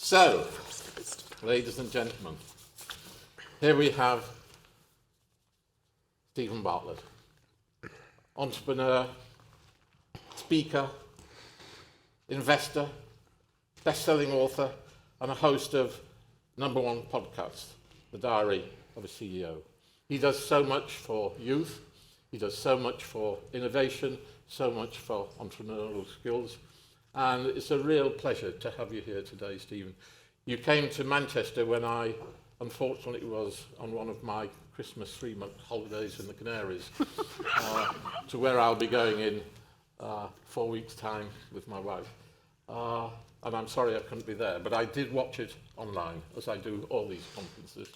So, ladies and gentlemen, here we have Stephen Bartlett, entrepreneur, speaker, investor, best-selling author, and a host of #1 podcasts, The Diary of a CEO. He does so much for youth, he does so much for innovation, so much for entrepreneurial skills, and it's a real pleasure to have you here today, Stephen. You came to Manchester when I, unfortunately, was on one of my Christmas 3-month holidays in the Canaries, to where I'll be going in 4 weeks' time with my wife. And I'm sorry I couldn't be there, but I did watch it online, as I do all these conferences.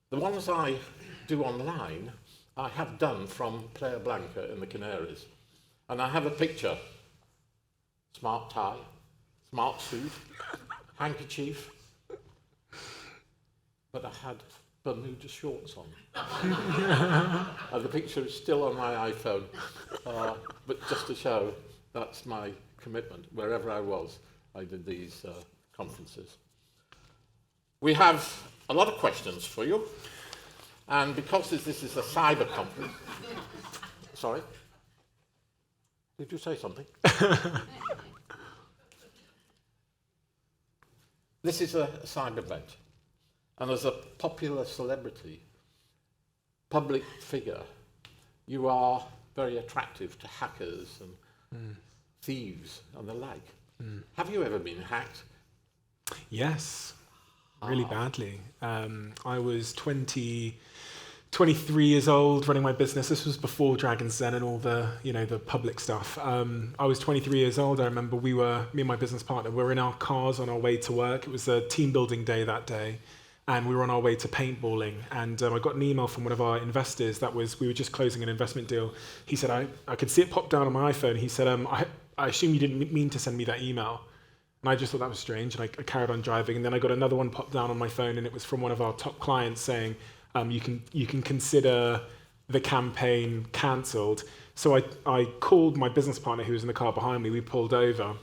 The ones I do online, I have done from Playa Blanca in the Canaries. And I have a picture, smart tie, smart suit, handkerchief, but I had Bermuda shorts on. And the picture is still on my iPhone, but just to show that's my commitment. Wherever I was, I did these conferences. We have a lot of questions for you, and because this is a cyber conference, sorry, did you say something? This is a cyber event, and as a popular celebrity, public figure, you are very attractive to hackers and thieves and the like. Have you ever been hacked? Yes, really badly. I was 23 years old, running my business. This was before Dragon's Den and all the, the public stuff. I was 23 years old. I remember me and my business partner, were in our cars on our way to work. It was a team building day that day, and we were on our way to paintballing. And I got an email from one of our investors we were just closing an investment deal. He said, I could see it pop down on my iPhone. He said, I assume you didn't mean to send me that email. And I just thought that was strange, and I carried on driving. And then I got another one pop down on my phone, and it was from one of our top clients saying, you can consider the campaign cancelled. So I called my business partner who was in the car behind me. We pulled over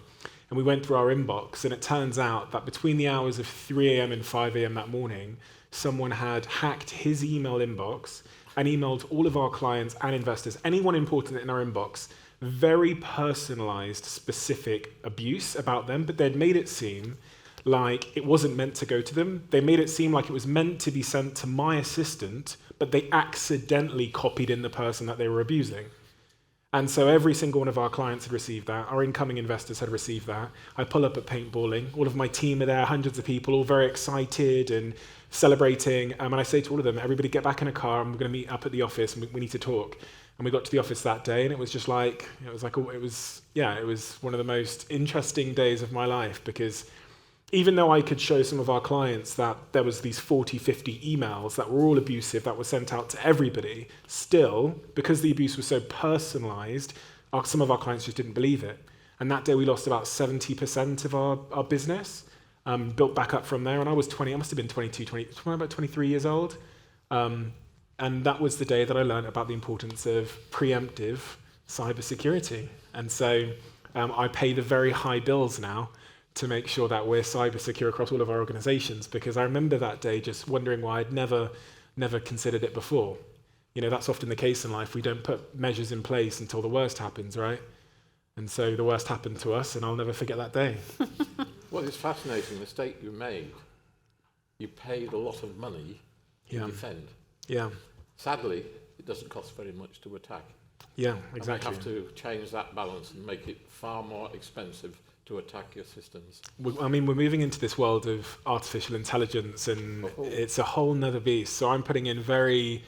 and we went through our inbox, and it turns out that between the hours of 3 a.m. and 5 a.m. that morning, someone had hacked his email inbox and emailed all of our clients and investors, anyone important in our inbox, very personalized, specific abuse about them, but they'd made it seem like it wasn't meant to go to them. They made it seem like it was meant to be sent to my assistant, but they accidentally copied in the person that they were abusing. And so every single one of our clients had received that. Our incoming investors had received that. I pull up at paintballing. All of my team are there, hundreds of people, all very excited and celebrating. And I say to all of them, everybody get back in a car and we're going to meet up at the office and we need to talk. And we got to the office that day, and it was one of the most interesting days of my life, because even though I could show some of our clients that there was these 40, 50 emails that were all abusive that were sent out to everybody, still, because the abuse was so personalized, some of our clients just didn't believe it. And that day we lost about 70% of our business, built back up from there. And I was 20, I must have been 23 years old. And that was the day that I learned about the importance of preemptive cybersecurity. And so I pay the very high bills now to make sure that we're cyber secure across all of our organizations, because I remember that day just wondering why I'd never considered it before. That's often the case in life. We don't put measures in place until the worst happens, right? And so the worst happened to us, and I'll never forget that day. Well, it's fascinating, the mistake you made. You paid a lot of money to defend. Yeah. Sadly, it doesn't cost very much to attack. Yeah, exactly. And we have to change that balance and make it far more expensive to attack your systems. We're moving into this world of artificial intelligence, and it's a whole nother beast. So I'm putting in very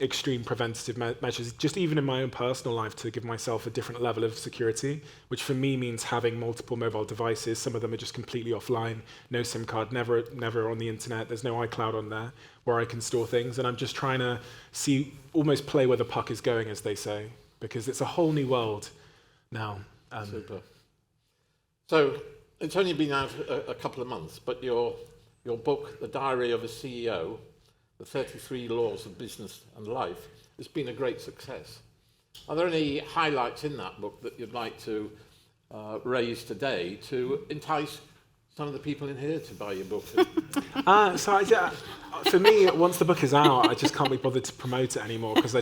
extreme preventative measures, just even in my own personal life, to give myself a different level of security, which for me means having multiple mobile devices. Some of them are just completely offline, no SIM card, never on the internet. There's no iCloud on there where I can store things. And I'm just trying to almost play where the puck is going, as they say, because it's a whole new world now. Super. So it's only been out a couple of months, but your book, The Diary of a CEO, The 33 Laws of Business and Life, has been a great success. Are there any highlights in that book that you'd like to raise today to entice some of the people in here to buy your book? For me, once the book is out, I just can't be bothered to promote it anymore because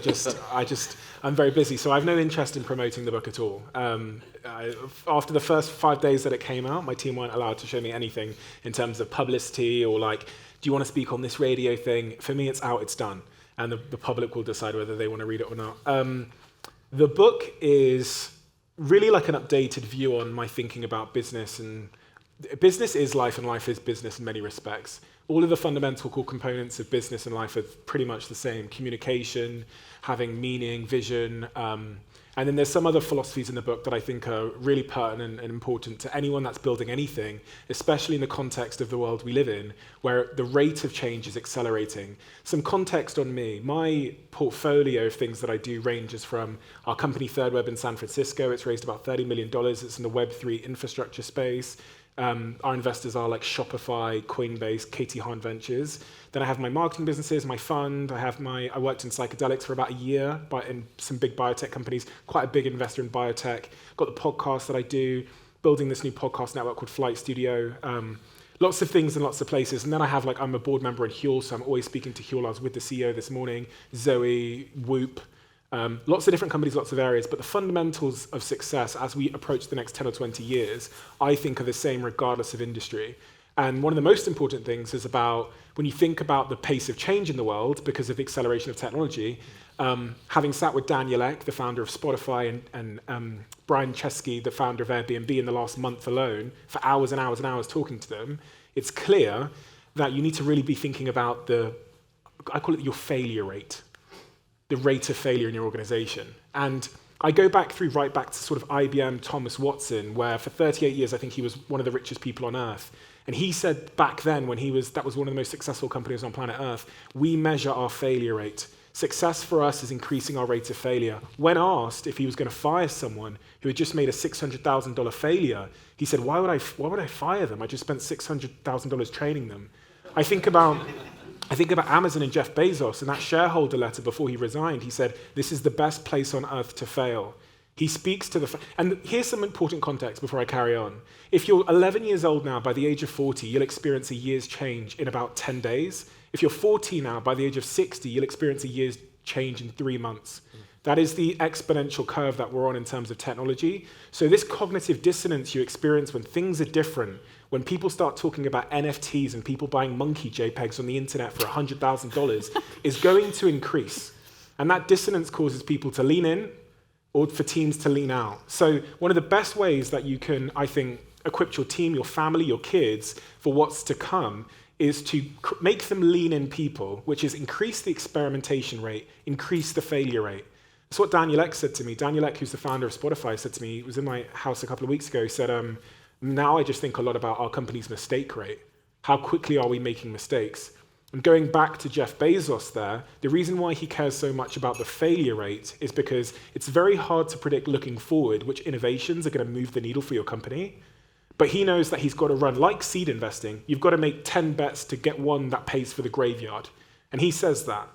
I'm very busy. So I have no interest in promoting the book at all. After the first 5 days that it came out, my team weren't allowed to show me anything in terms of publicity or like, do you want to speak on this radio thing? For me, it's out, it's done. And the public will decide whether they want to read it or not. The book is really like an updated view on my thinking about business, and business is life and life is business in many respects. All of the fundamental core components of business and life are pretty much the same. Communication, having meaning, vision, and then there's some other philosophies in the book that I think are really pertinent and important to anyone that's building anything, especially in the context of the world we live in, where the rate of change is accelerating. Some context on me. My portfolio of things that I do ranges from our company Third Web in San Francisco. It's raised about $30 million. It's in the Web3 infrastructure space. Our investors are like Shopify, Coinbase, Katie Hahn Ventures. Then I have my marketing businesses, my fund. I worked in psychedelics for about a year, but in some big biotech companies. Quite a big investor in biotech. Got the podcast that I do, building this new podcast network called Flight Studio. Lots of things in lots of places. And then I'm a board member in Huel, so I'm always speaking to Huel. I was with the CEO this morning, Zoe, Whoop. Lots of different companies, lots of areas, but the fundamentals of success as we approach the next 10 or 20 years, I think are the same regardless of industry. And one of the most important things is about when you think about the pace of change in the world because of the acceleration of technology, having sat with Daniel Ek, the founder of Spotify, and Brian Chesky, the founder of Airbnb in the last month alone, for hours and hours and hours talking to them, it's clear that you need to really be thinking about I call it your failure rate. The rate of failure in your organization. And I go right back to sort of IBM, Thomas Watson, where for 38 years, I think he was one of the richest people on earth. And he said back then, that was one of the most successful companies on planet Earth, we measure our failure rate. Success for us is increasing our rate of failure. When asked if he was going to fire someone who had just made a $600,000 failure, he said, why would I fire them? I just spent $600,000 training them. I think about Amazon and Jeff Bezos, and that shareholder letter before he resigned, he said, this is the best place on earth to fail. He speaks to and here's some important context before I carry on. If you're 11 years old now, by the age of 40, you'll experience a year's change in about 10 days. If you're 40 now, by the age of 60, you'll experience a year's change in 3 months. That is the exponential curve that we're on in terms of technology. So this cognitive dissonance you experience when things are different, when people start talking about NFTs and people buying monkey JPEGs on the internet for $100,000 is going to increase. And that dissonance causes people to lean in or for teams to lean out. So one of the best ways that you can, I think, equip your team, your family, your kids for what's to come is to make them lean in people, which is increase the experimentation rate, increase the failure rate. That's what Daniel Ek said to me. Daniel Ek, who's the founder of Spotify, said to me, he was in my house a couple of weeks ago, he said, now I just think a lot about our company's mistake rate. How quickly are we making mistakes? And going back to Jeff Bezos there, the reason why he cares so much about the failure rate is because it's very hard to predict looking forward which innovations are going to move the needle for your company. But he knows that he's got to run, like seed investing, you've got to make 10 bets to get one that pays for the graveyard. And he says that.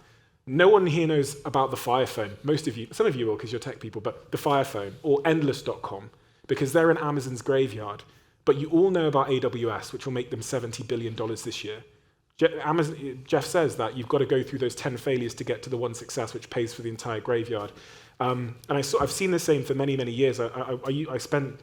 No one here knows about the Fire Phone. Most of you, some of you will because you're tech people, but the Fire Phone or Endless.com, because they're in Amazon's graveyard. But you all know about AWS, which will make them $70 billion this year. Jeff says that you've got to go through those 10 failures to get to the one success, which pays for the entire graveyard. And I've seen the same for many, many years. I spent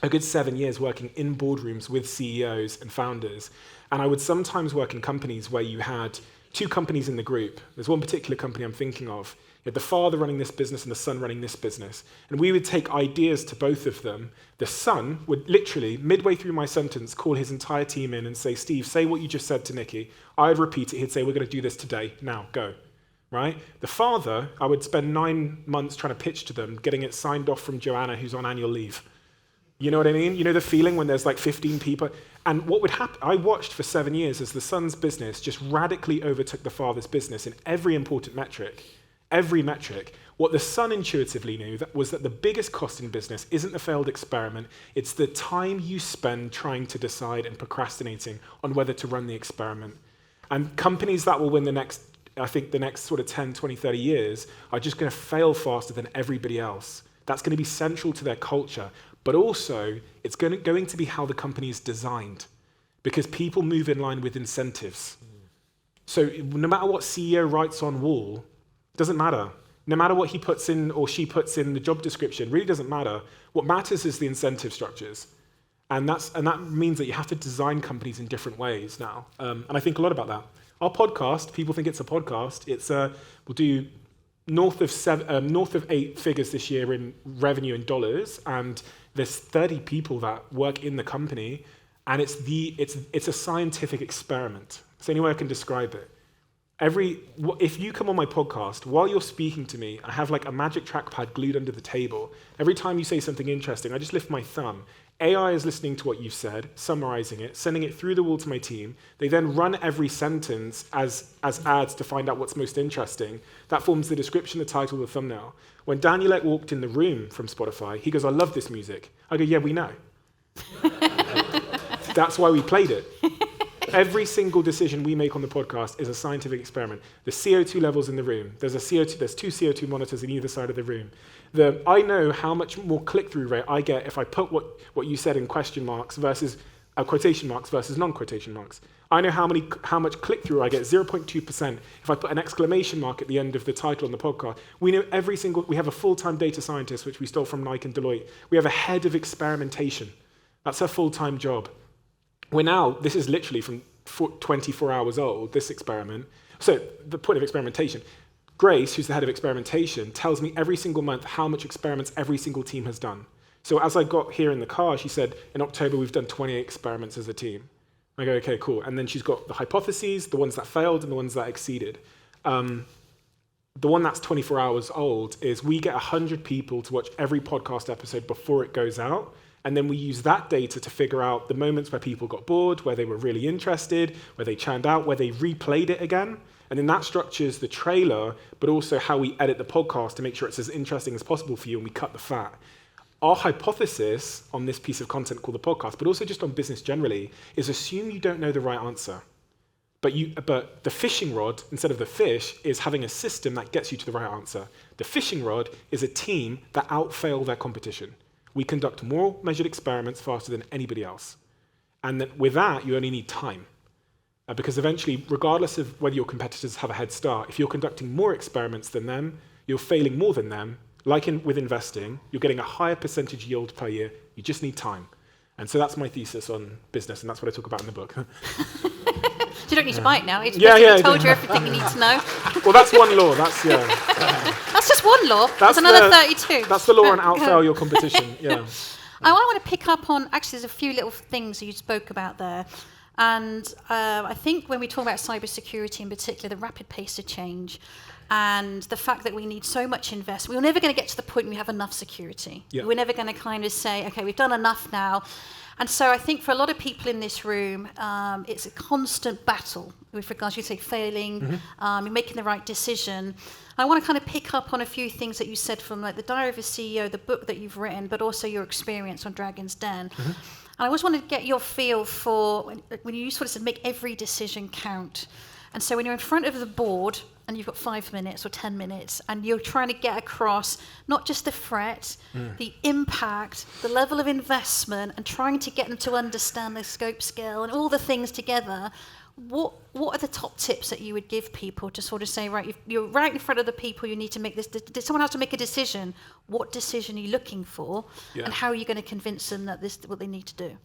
a good 7 years working in boardrooms with CEOs and founders. And I would sometimes work in companies where you had 2 companies in the group. There's one particular company I'm thinking of. You had the father running this business and the son running this business. And we would take ideas to both of them. The son would literally, midway through my sentence, call his entire team in and say, Steve, say what you just said to Nikki. I would repeat it. He'd say, we're going to do this today. Now, go. Right? The father, I would spend 9 months trying to pitch to them, getting it signed off from Joanna, who's on annual leave. You know what I mean? You know the feeling when there's like 15 people? And what would happen, I watched for 7 years as the son's business just radically overtook the father's business in every important metric. Every metric. What the son intuitively knew was that the biggest cost in business isn't the failed experiment, it's the time you spend trying to decide and procrastinating on whether to run the experiment. And companies that will win the next sort of 10, 20, 30 years are just going to fail faster than everybody else. That's going to be central to their culture. But also, it's going to be how the company is designed. because people move in line with incentives. So no matter what CEO writes on wall, doesn't matter. No matter what he puts in or she puts in the job description, really doesn't matter. What matters is the incentive structures. And that means that you have to design companies in different ways now. And I think a lot about that. Our podcast, people think it's a podcast. We'll do north of 8 figures this year in revenue in dollars, and there's 30 people that work in the company, and it's a scientific experiment. It's the only way I can describe it. If you come on my podcast, while you're speaking to me, I have like a magic trackpad glued under the table. Every time you say something interesting, I just lift my thumb. AI is listening to what you've said, summarizing it, sending it through the wall to my team. They then run every sentence as ads to find out what's most interesting. That forms the description, the title, the thumbnail. When Danielette walked in the room from Spotify, he goes, "I love this music." I go, "Yeah, we know." That's why we played it. Every single decision we make on the podcast is a scientific experiment. The CO2 levels in the room. There's two CO2 monitors in either side of the room. I know how much more click-through rate I get if I put what you said in question marks versus quotation marks versus non-quotation marks. I know how much click-through I get, 0.2%, if I put an exclamation mark at the end of the title on the podcast. We know we have a full-time data scientist, which we stole from Nike and Deloitte. We have a head of experimentation. That's her full-time job. This is literally from 24 hours old, this experiment. So the point of experimentation, Grace, who's the head of experimentation, tells me every single month how much experiments every single team has done. So as I got here in the car, she said, in October, we've done 28 experiments as a team. I go, okay, cool. And then she's got the hypotheses, the ones that failed and the ones that exceeded. The one that's 24 hours old is we get 100 people to watch every podcast episode before it goes out. And then we use that data to figure out the moments where people got bored, where they were really interested, where they churned out, where they replayed it again. And then that structures the trailer, but also how we edit the podcast to make sure it's as interesting as possible for you, and we cut the fat. Our hypothesis on this piece of content called the podcast, but also just on business generally, is assume you don't know the right answer. But the fishing rod, instead of the fish, is having a system that gets you to the right answer. The fishing rod is a team that outfail their competition. We conduct more measured experiments faster than anybody else. And then with that, you only need time. Because eventually, regardless of whether your competitors have a head start, if you're conducting more experiments than them, you're failing more than them. Like with investing, you're getting a higher percentage yield per year. You just need time. And so that's my thesis on business, and that's what I talk about in the book. You don't need to buy it now. It's basically told you everything you need to know. Well, that's one law. That's just one law. There's another 32. That's the law on outfail your competition. Yeah. I want to pick up on, actually, there's a few little things you spoke about there. And I think when we talk about cybersecurity in particular, the rapid pace of change and the fact that we need so much investment, we're never going to get to the point where we have enough security. Yeah. We're never going to kind of say, okay, we've done enough now. And so I think for a lot of people in this room, it's a constant battle with regards to, say, failing, making the right decision. I want to kind of pick up on a few things that you said from like the Diary of a CEO, the book that you've written, but also your experience on Dragon's Den. And I just want to get your feel for when you sort of said make every decision count. And so when you're in front of the board and you've got 5 minutes or 10 minutes and you're trying to get across not just the threat, the impact, the level of investment, and trying to get them to understand the scope, scale, and all the things together, what are the top tips that you would give people to sort of say, right, you're right in front of the people, you need to make this, someone has to make a decision. What decision are you looking for? Yeah. And how are you going to convince them that this is what they need to do?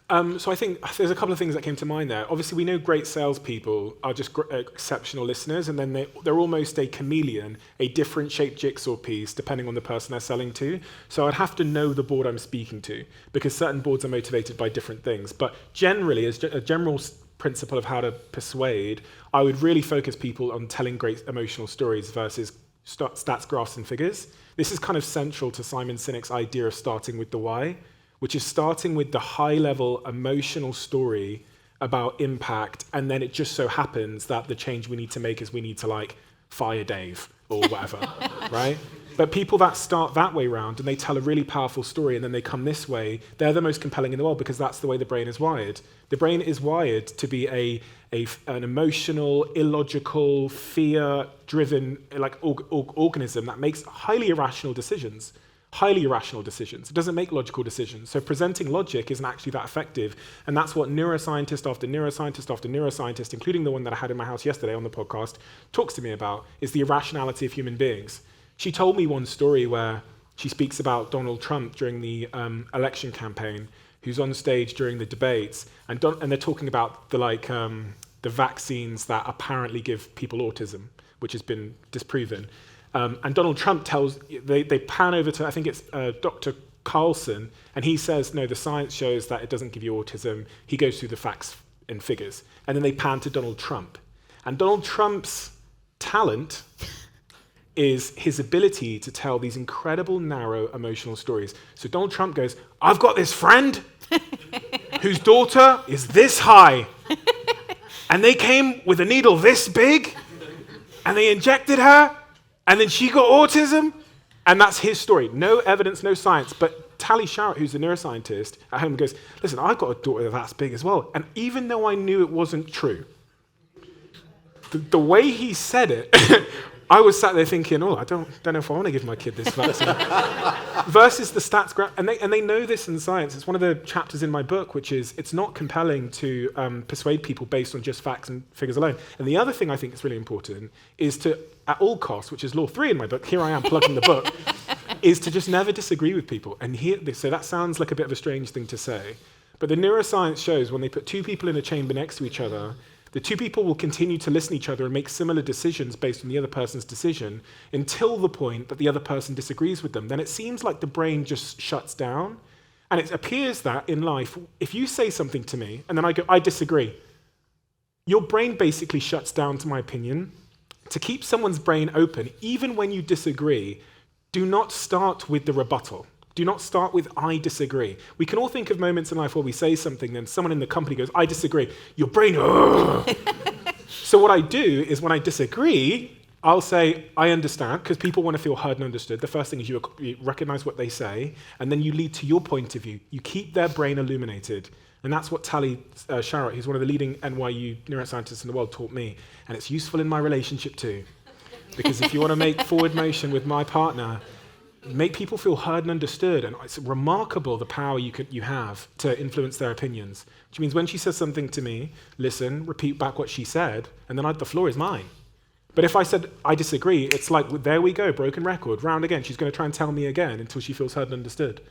So I think there's a couple of things that came to mind there. Obviously, we know great salespeople are just exceptional listeners, and then they're almost a chameleon, a different shaped jigsaw piece, depending on the person they're selling to. So I'd have to know the board I'm speaking to, because certain boards are motivated by different things. But generally, as a general principle of how to persuade, I would really focus people on telling great emotional stories versus stats, graphs, and figures. This is kind of central to Simon Sinek's idea of starting with the why, which is starting with the high-level emotional story about impact, and then it just so happens that the change we need to make is we need to, like, fire Dave or whatever, right? But people that start that way round and they tell a really powerful story and then they come this way, they're the most compelling in the world because that's the way the brain is wired. The brain is wired to be an emotional, illogical, fear-driven organism that makes highly irrational decisions. highly irrational decisions. It doesn't make logical decisions. So presenting logic isn't actually that effective. And that's what neuroscientist after neuroscientist after neuroscientist, including the one that I had in my house yesterday on the podcast, talks to me about, is the irrationality of human beings. She told me one story where she speaks about Donald Trump during the election campaign, who's on stage during the debates, and they're talking about the vaccines that apparently give people autism, which has been disproven. And Donald Trump they pan over to, I think it's Dr. Carlson, and he says, no, the science shows that it doesn't give you autism. He goes through the facts and figures. And then they pan to Donald Trump. And Donald Trump's talent is his ability to tell these incredible, narrow, emotional stories. So Donald Trump goes, I've got this friend whose daughter is this high. And they came with a needle this big, and they injected her, and then she got autism, and that's his story. No evidence, no science. But Tali Sharrett, who's a neuroscientist at home, goes, listen, I've got a daughter that's big as well. And even though I knew it wasn't true, the way he said it, I was sat there thinking, I don't know if I want to give my kid this vaccine. Versus the stats graph, and they know this in science. It's one of the chapters in my book, which is it's not compelling to persuade people based on just facts and figures alone. And the other thing I think is really important is to, at all costs, which is law 3 in my book, here I am plugging the book, is to just never disagree with people. And so that sounds like a bit of a strange thing to say, but the neuroscience shows when they put two people in a chamber next to each other, the two people will continue to listen to each other and make similar decisions based on the other person's decision until the point that the other person disagrees with them. Then it seems like the brain just shuts down. And it appears that in life, if you say something to me and then I go, I disagree, your brain basically shuts down to my opinion. To keep someone's brain open, even when you disagree, do not start with the rebuttal. Do not start with, I disagree. We can all think of moments in life where we say something, then someone in the company goes, I disagree. Your brain, ugh. So what I do is when I disagree, I'll say, I understand, because people want to feel heard and understood. The first thing is you recognize what they say, and then you lead to your point of view. You keep their brain illuminated. And that's what Tali Sharrett, who's one of the leading NYU neuroscientists in the world, taught me. And it's useful in my relationship too. Because if you want to make forward motion with my partner, make people feel heard and understood, and it's remarkable the power you have to influence their opinions. Which means when she says something to me, listen, repeat back what she said, and then the floor is mine. But if I said, I disagree, it's like, there we go, broken record, round again. She's going to try and tell me again until she feels heard and understood.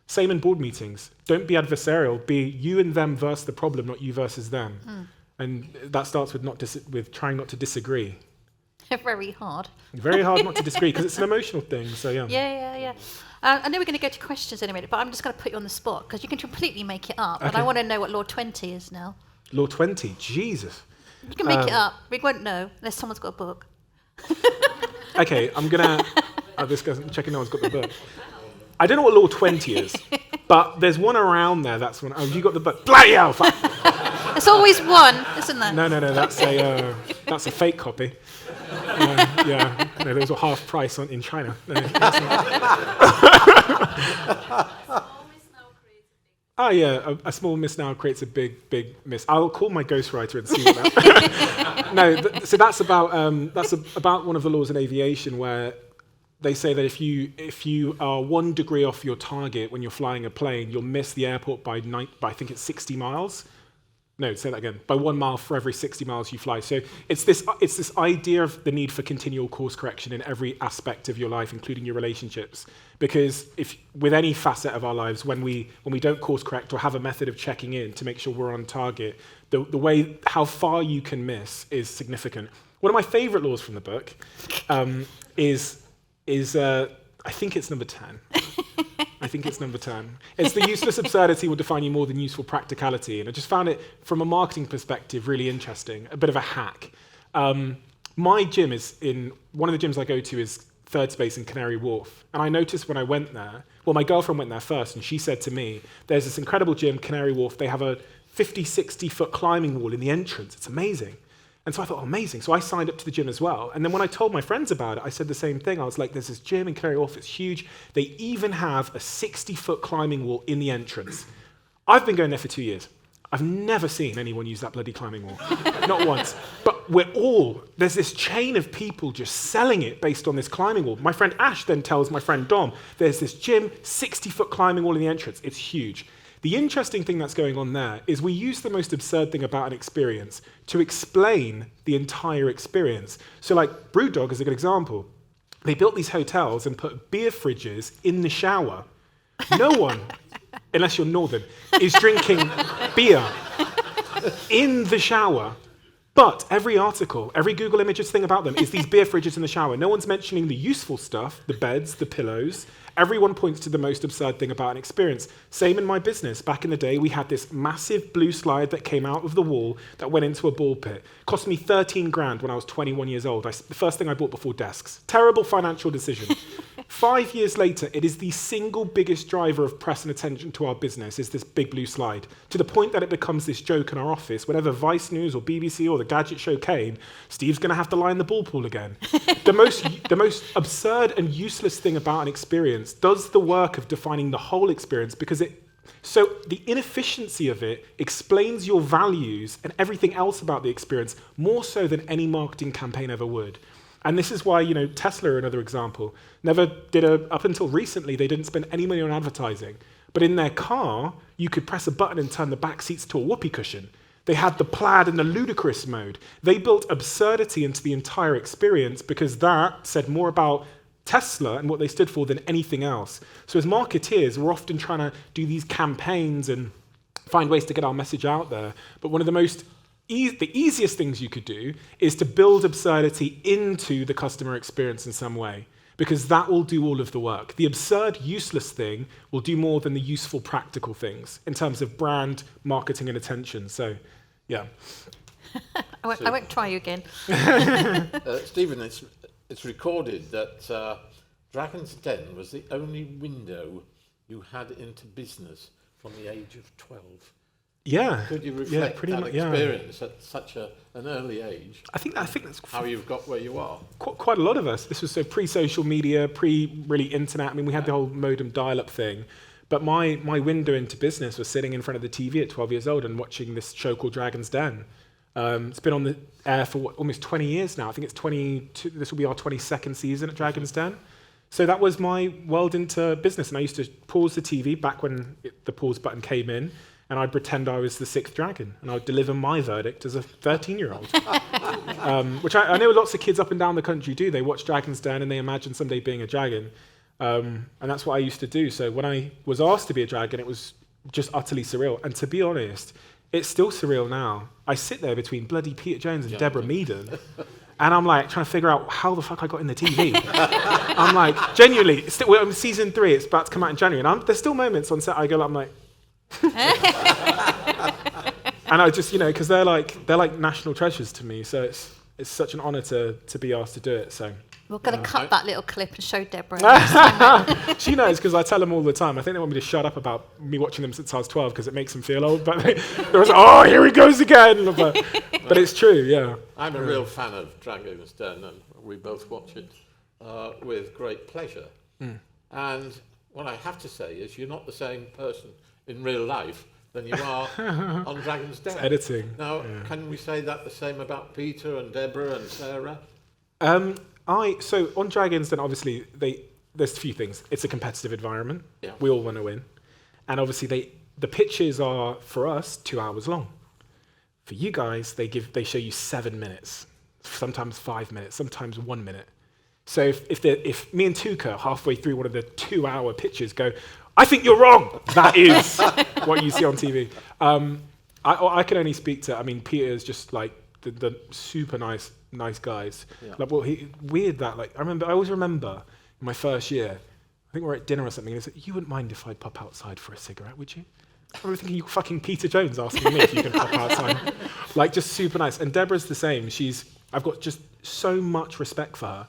Same in board meetings. Don't be adversarial. Be you and them versus the problem, not you versus them. And that starts with trying not to disagree. Very hard. Very hard not to disagree, because it's an emotional thing, so yeah. Yeah. I know we're going to go to questions in a minute, but I'm just going to put you on the spot, because you can completely make it up, and I want to know what Law 20 is now. Law 20? Jesus. You can make it up. We won't know, unless someone's got a book. Okay, I'm going to... this guy's checking no one's got the book. I don't know what Law 20 is, but there's one around there. That's one. Oh, you got the book. Bloody hell! There's always one, isn't there? No. That's a fake copy. Yeah. No, those were half price in China. No, oh yeah, a small miss now creates a big miss. I'll call my ghostwriter and see what that. So that's about one of the laws in aviation where they say that if you are 1 degree off your target when you're flying a plane, you'll miss the airport by I think it's 60 miles. No, say that again. By 1 mile for every 60 miles you fly. So it's this idea of the need for continual course correction in every aspect of your life, including your relationships. Because if with any facet of our lives, when we don't course correct or have a method of checking in to make sure we're on target, the way how far you can miss is significant. One of my favorite laws from the book is I think it's number 10. I think it's number 10. It's the useless absurdity will define you more than useful practicality. And I just found it, from a marketing perspective, really interesting, a bit of a hack. My gym one of the gyms I go to is Third Space in Canary Wharf. And I noticed when I went there, well, my girlfriend went there first, and she said to me, there's this incredible gym, Canary Wharf. They have a 50, 60-foot climbing wall in the entrance. It's amazing. And so I thought, amazing. So I signed up to the gym as well. And then when I told my friends about it, I said the same thing. I was like, there's this gym in Canary Wharf, it's huge. They even have a 60-foot climbing wall in the entrance. I've been going there for 2 years. I've never seen anyone use that bloody climbing wall. Not once. But But there's this chain of people just selling it based on this climbing wall. My friend Ash then tells my friend Dom, there's this gym, 60-foot climbing wall in the entrance. It's huge. The interesting thing that's going on there is we use the most absurd thing about an experience to explain the entire experience. So like Brewdog is a good example. They built these hotels and put beer fridges in the shower. No one, unless you're northern, is drinking beer in the shower. But every article, every Google Images thing about them is these beer fridges in the shower. No one's mentioning the useful stuff, the beds, the pillows. Everyone points to the most absurd thing about an experience. Same in my business. Back in the day, we had this massive blue slide that came out of the wall that went into a ball pit. Cost me 13 grand when I was 21 years old. The first thing I bought before desks. Terrible financial decision. 5 years later, it is the single biggest driver of press and attention to our business is this big blue slide, to the point that it becomes this joke in our office. Whenever Vice News or BBC or the Gadget Show came, Steve's going to have to lie in the ball pool again. The most absurd and useless thing about an experience does the work of defining the whole experience because so the inefficiency of it explains your values and everything else about the experience more so than any marketing campaign ever would. And this is why, Tesla are another example. Up until recently, they didn't spend any money on advertising. But in their car, you could press a button and turn the back seats to a whoopee cushion. They had the plaid and the ludicrous mode. They built absurdity into the entire experience because that said more about Tesla and what they stood for than anything else. So as marketeers, we're often trying to do these campaigns and find ways to get our message out there. But one of the easiest things you could do is to build absurdity into the customer experience in some way, because that will do all of the work. The absurd, useless thing will do more than the useful, practical things in terms of brand, marketing, and attention. So, yeah. I won't try you again. Stephen, it's recorded that Dragon's Den was the only window you had into business from the age of 12. Yeah. Could you reflect that experience at such an early age? I think that's how you've got where you are. Quite a lot of us. This was so pre-social media, pre-really internet. I mean, we had the whole modem dial-up thing. But my window into business was sitting in front of the TV at 12 years old and watching this show called Dragon's Den. It's been on the air for almost 20 years now. I think it's 22. This will be our 22nd season at Dragon's Den. So that was my world into business. And I used to pause the TV back when the pause button came in, and I'd pretend I was the sixth dragon, and I'd deliver my verdict as a 13-year-old. Which I know lots of kids up and down the country do. They watch Dragon's Den and they imagine someday being a dragon. And that's what I used to do. So when I was asked to be a dragon, it was just utterly surreal. And to be honest, it's still surreal now. I sit there between bloody Peter Jones and Deborah Meaden, and I'm like trying to figure out how the fuck I got in the TV. I'm like, genuinely, we're season 3, it's about to come out in January, and there's still moments on set I go, I'm like, and I just, because they're like national treasures to me. So it's such an honour to be asked to do it. So we're going to cut that little clip and show Deborah. She knows because I tell them all the time. I think they want me to shut up about me watching them since I was 12 because it makes them feel old. But they're like, oh, here he goes again. But it's true, yeah. I'm a real fan of Dragon's Den, and we both watch it with great pleasure. Mm. And what I have to say is you're not the same person in real life than you are on Dragon's Den. It's editing. Now, can we say that the same about Peter and Deborah and Sarah? So on Dragon's Den, obviously, there's a few things. It's a competitive environment. Yeah. We all want to win. And obviously, the pitches are, for us, 2 hours long. For you guys, they show you 7 minutes, sometimes 5 minutes, sometimes 1 minute. So if me and Tuka, halfway through one of the 2-hour pitches, go, I think you're wrong, that is what you see on TV. I can only speak to, Peter's just like the super nice guys. Yeah. I always remember in my first year, I think we're at dinner or something, and he said, you wouldn't mind if I pop outside for a cigarette, would you? I remember thinking, you fucking Peter Jones asking me if you can pop outside. Just super nice. And Deborah's the same. I've got just so much respect for her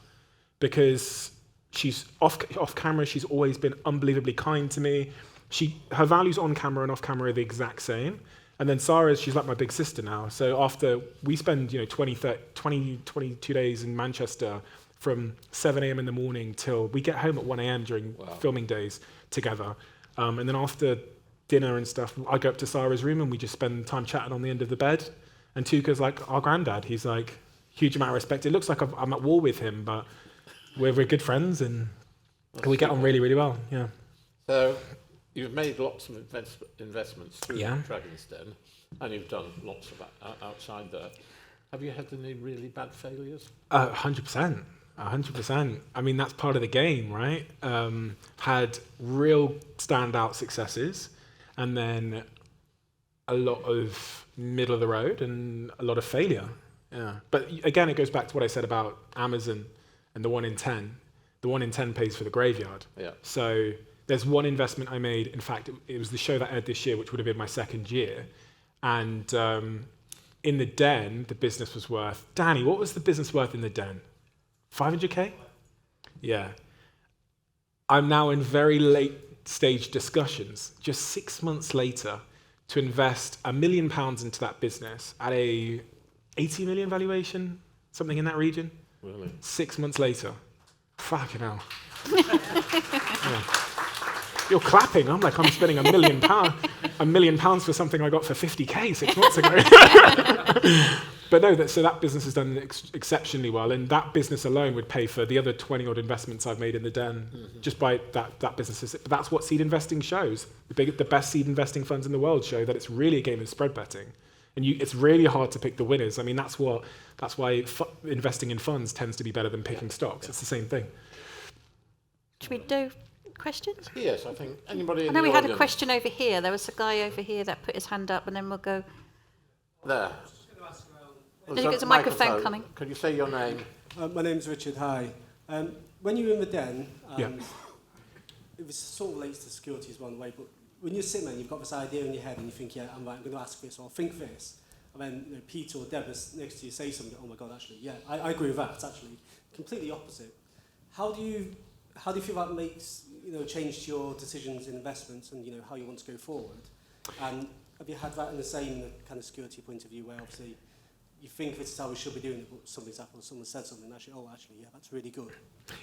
because she's off camera. She's always been unbelievably kind to me. Her values on camera and off camera are the exact same. And then Sarah's, she's like my big sister now. So after we spend 22 days in Manchester from 7 a.m. in the morning till we get home at 1 a.m. during filming days together. And then after dinner and stuff, I go up to Sarah's room and we just spend time chatting on the end of the bed. And Tuka's like our granddad. He's like, huge amount of respect. It looks like I'm at war with him, but we're good friends and we get on really, really well. Yeah. So you've made lots of investments through Yeah. Dragon's Den, and you've done lots of that outside there. Have you had any really bad failures? 100%. 100%. I mean, that's part of the game, right? Had real standout successes and then a lot of middle of the road and a lot of failure. Yeah. But again, it goes back to what I said about Amazon and the 1 in 10. The 1 in 10 pays for the graveyard. Yeah. So there's one investment I made. In fact, it was the show that aired this year, which would have been my second year. And in the Den, the business was worth... Danny, what was the business worth in the Den? 500K? Yeah. I'm now in very late stage discussions, just 6 months later, to invest £1 million into that business at a 80 million valuation, something in that region. Really? 6 months later. Fucking hell. Yeah. You're clapping. I'm like, I'm spending £1 million, £1 million for something I got for 50K 6 months ago. But no, so that business has done exceptionally well, and that business alone would pay for the other 20 odd investments I've made in the Den, just by that business. But that's what seed investing shows. The best seed investing funds in the world show that it's really a game of spread betting, and it's really hard to pick the winners. I mean, that's why investing in funds tends to be better than picking stocks. It's the same thing. Should we do questions? Yes, I think anybody I in know the we had a audience- question over here. There was a guy over here that put his hand up, and then we'll go. There. There's a microphone coming. Could you say your name? My name's Richard. Hi. When you were in the Den, Yeah. it was sort of relates to security as well in a way, but when you're sitting there, you've got this idea in your head, and you think, yeah, I'm going to ask this or think this, and then Peter or Deborah next to you say something. Oh my God, actually, yeah, I agree with that. It's actually completely opposite. How do you feel that makes change to your decisions in investments and how you want to go forward? And have you had that in the same kind of security point of view, where obviously you think this is how we should be doing it, but something's happened, someone said something, actually, yeah, that's really good.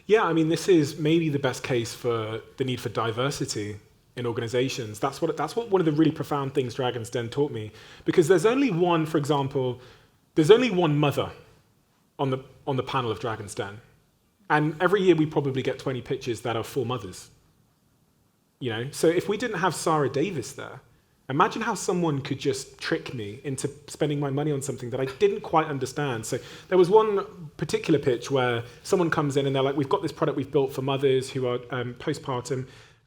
Yeah, I mean, this is maybe the best case for the need for diversity in organizations. That's what one of the really profound things Dragon's Den taught me. Because there's only one, for example, there's only one mother on the panel of Dragon's Den. And every year we probably get 20 pitches that are for mothers. So if we didn't have Sarah Davis there, imagine how someone could just trick me into spending my money on something that I didn't quite understand. So there was one particular pitch where someone comes in and they're like, we've got this product we've built for mothers who are postpartum.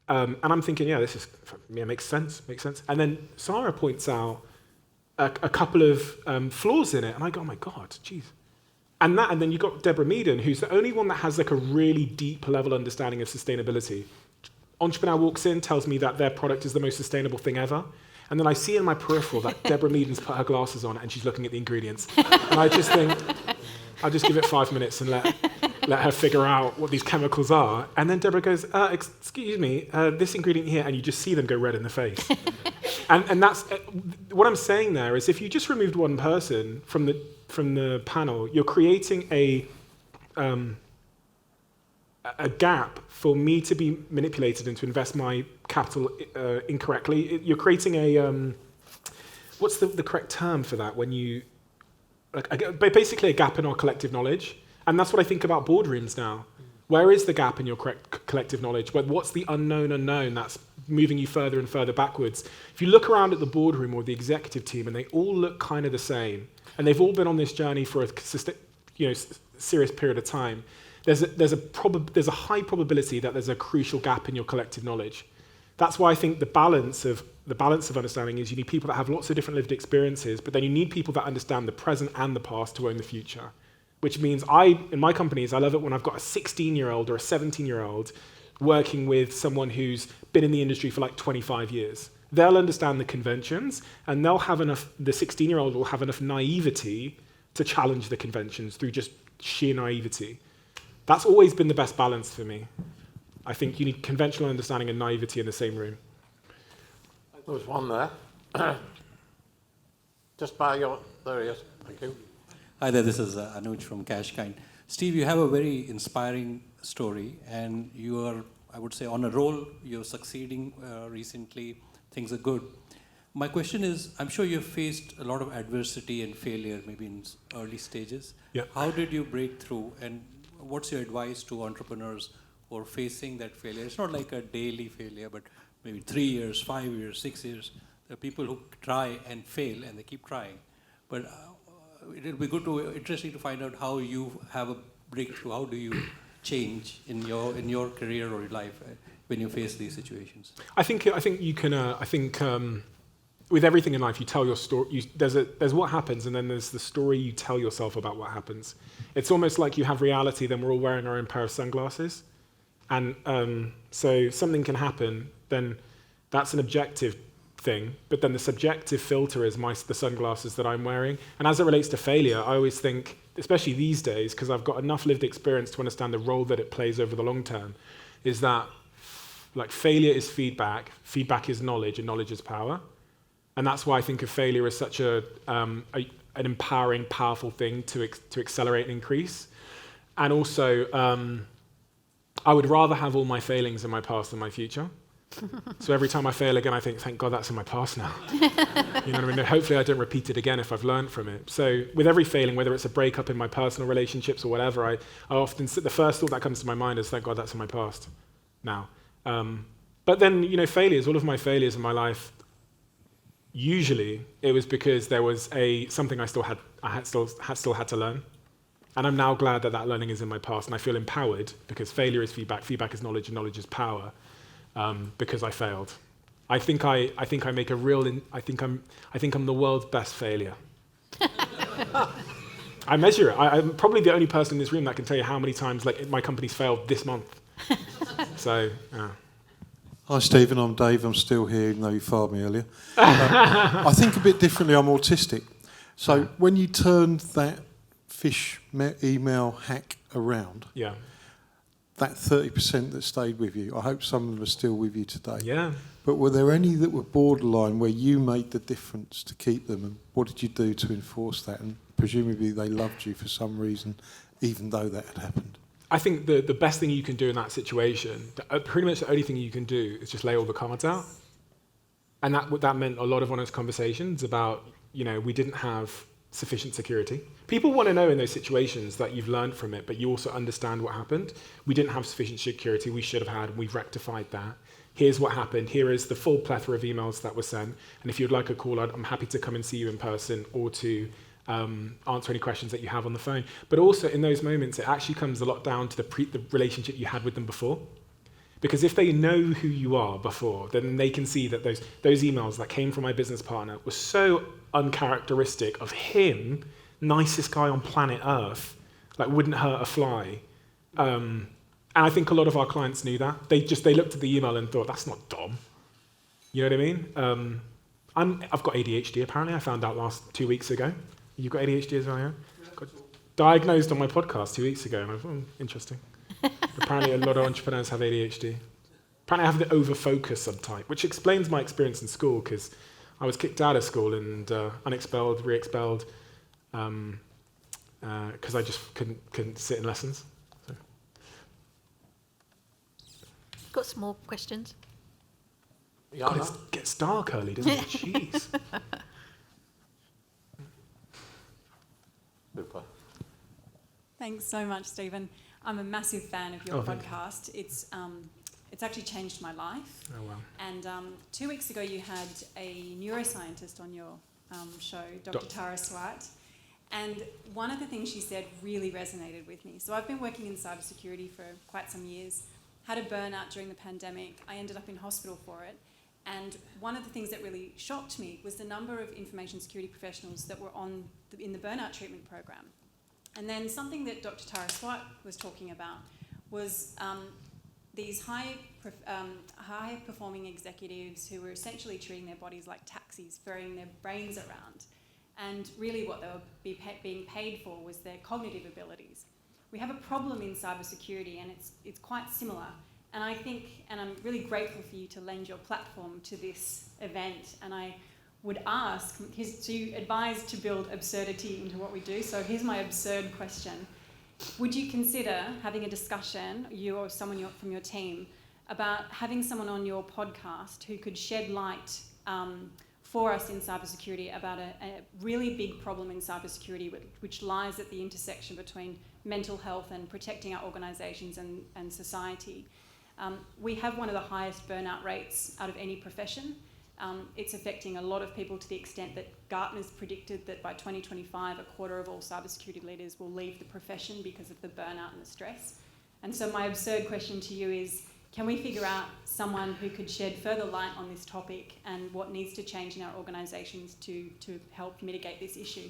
And I'm thinking, yeah, makes sense. And then Sarah points out a couple of flaws in it. And I go, oh my God, geez. And then you've got Deborah Meaden, who's the only one that has like a really deep level understanding of sustainability. Entrepreneur walks in, tells me that their product is the most sustainable thing ever. And then I see in my peripheral that Deborah Meaden's put her glasses on and she's looking at the ingredients. And I just think, I'll just give it 5 minutes and let her figure out what these chemicals are. And then Deborah goes, excuse me, this ingredient here, and you just see them go red in the face. and that's, what I'm saying there is if you just removed one person from the panel, you're creating a gap for me to be manipulated and to invest my capital incorrectly. You're creating a what's the correct term for that? When you basically a gap in our collective knowledge, and that's what I think about boardrooms now. Where is the gap in your collective knowledge? What's the unknown that's moving you further and further backwards? If you look around at the boardroom or the executive team, and they all look kind of the same, and they've all been on this journey for a serious period of time. There's a high probability that there's a crucial gap in your collective knowledge. That's why I think the balance of understanding is you need people that have lots of different lived experiences, but then you need people that understand the present and the past to own the future. Which means in my companies, I love it when I've got a 16-year-old or a 17-year-old working with someone who's been in the industry for like 25 years. They'll understand the conventions, and the 16-year-old will have enough naivety to challenge the conventions through just sheer naivety. That's always been the best balance for me. I think you need conventional understanding and naivety in the same room. There was one there. Just by there he is. Thank you. Hi there, this is Anuj from Cashkind. Steve, you have a very inspiring story, and you are, I would say, on a roll. You're succeeding recently. Things are good. My question is, I'm sure you've faced a lot of adversity and failure, maybe in early stages. Yeah. How did you break through, and what's your advice to entrepreneurs who are facing that failure? It's not like a daily failure, but maybe 3 years, 5 years, 6 years. There are people who try and fail, and they keep trying. But it'll be interesting to find out how you have a breakthrough. How do you change in your career or your life when you face these situations? I think you can. With everything in life, you tell your story. There's what happens, and then there's the story you tell yourself about what happens. It's almost like you have reality, then we're all wearing our own pair of sunglasses, and so something can happen. Then that's an objective thing, but then the subjective filter is the sunglasses that I'm wearing. And as it relates to failure, I always think, especially these days, because I've got enough lived experience to understand the role that it plays over the long term, is that like failure is feedback, feedback is knowledge, and knowledge is power. And that's why I think of failure as such an empowering, powerful thing to accelerate and increase. And also, I would rather have all my failings in my past than my future. So every time I fail again, I think, thank God that's in my past now. You know what I mean? Hopefully I don't repeat it again if I've learned from it. So with every failing, whether it's a breakup in my personal relationships or whatever, I often, the first thought that comes to my mind is, thank God that's in my past now. But then, failures, all of my failures in my life, usually it was because there was something I still had to learn. And I'm now glad that learning is in my past, and I feel empowered because failure is feedback, feedback is knowledge, and knowledge is power. Because I failed. I think I'm the world's best failure. I measure it. I'm probably the only person in this room that can tell you how many times my company's failed this month. So, yeah. Hi Stephen, I'm Dave. I'm still here, even though you fired me earlier. I think a bit differently. I'm autistic. So when you turned that fish email hack around, Yeah. that 30% that stayed with you, I hope some of them are still with you today. Yeah. But were there any that were borderline where you made the difference to keep them, and what did you do to enforce that? And presumably they loved you for some reason, even though that had happened. I think the best thing you can do in that situation, pretty much the only thing you can do is just lay all the cards out. And that meant a lot of honest conversations about, we didn't have sufficient security. People want to know in those situations that you've learned from it, but you also understand what happened. We didn't have sufficient security. We should have had. We've rectified that. Here's what happened. Here is the full plethora of emails that were sent. And if you'd like a call, I'm happy to come and see you in person or to answer any questions that you have on the phone. But also in those moments, it actually comes a lot down to the relationship you had with them before. Because if they know who you are before, then they can see that those emails that came from my business partner were so uncharacteristic of him, nicest guy on planet Earth, wouldn't hurt a fly. And I think a lot of our clients knew that. They looked at the email and thought, that's not Dom. You know what I mean? I've got ADHD, apparently. I found out 2 weeks ago. You've got ADHD as well, yeah? Got diagnosed on my podcast 2 weeks ago, and I thought, interesting. Apparently a lot of entrepreneurs have ADHD. Apparently I have the over-focus subtype, which explains my experience in school, because I was kicked out of school and unexpelled, re-expelled, because I just couldn't sit in lessons. So. Got some more questions. Yeah, God, it gets dark early, doesn't it? Jeez. Super. Thanks so much, Stephen. I'm a massive fan of your thank you. podcast. It's actually changed my life. Oh, wow. And 2 weeks ago, you had a neuroscientist on your show, Dr. Tara Swart. And one of the things she said really resonated with me. So I've been working in cybersecurity for quite some years, had a burnout during the pandemic. I ended up in hospital for it. And one of the things that really shocked me was the number of information security professionals that were in the burnout treatment program. And then something that Dr. Tara Swart was talking about was these high-performing executives who were essentially treating their bodies like taxis, ferrying their brains around. And really what they were being paid for was their cognitive abilities. We have a problem in cybersecurity, and it's quite similar. And I think, and I'm really grateful for you to lend your platform to this event, and I would ask, so you advised to build absurdity into what we do, so here's my absurd question. Would you consider having a discussion, you or someone from your team, about having someone on your podcast who could shed light for us in cybersecurity about a really big problem in cybersecurity, which lies at the intersection between mental health and protecting our organisations and society. We have one of the highest burnout rates out of any profession. It's affecting a lot of people to the extent that Gartner's predicted that by 2025, a quarter of all cybersecurity leaders will leave the profession because of the burnout and the stress. And so my absurd question to you is, can we figure out someone who could shed further light on this topic and what needs to change in our organisations to help mitigate this issue?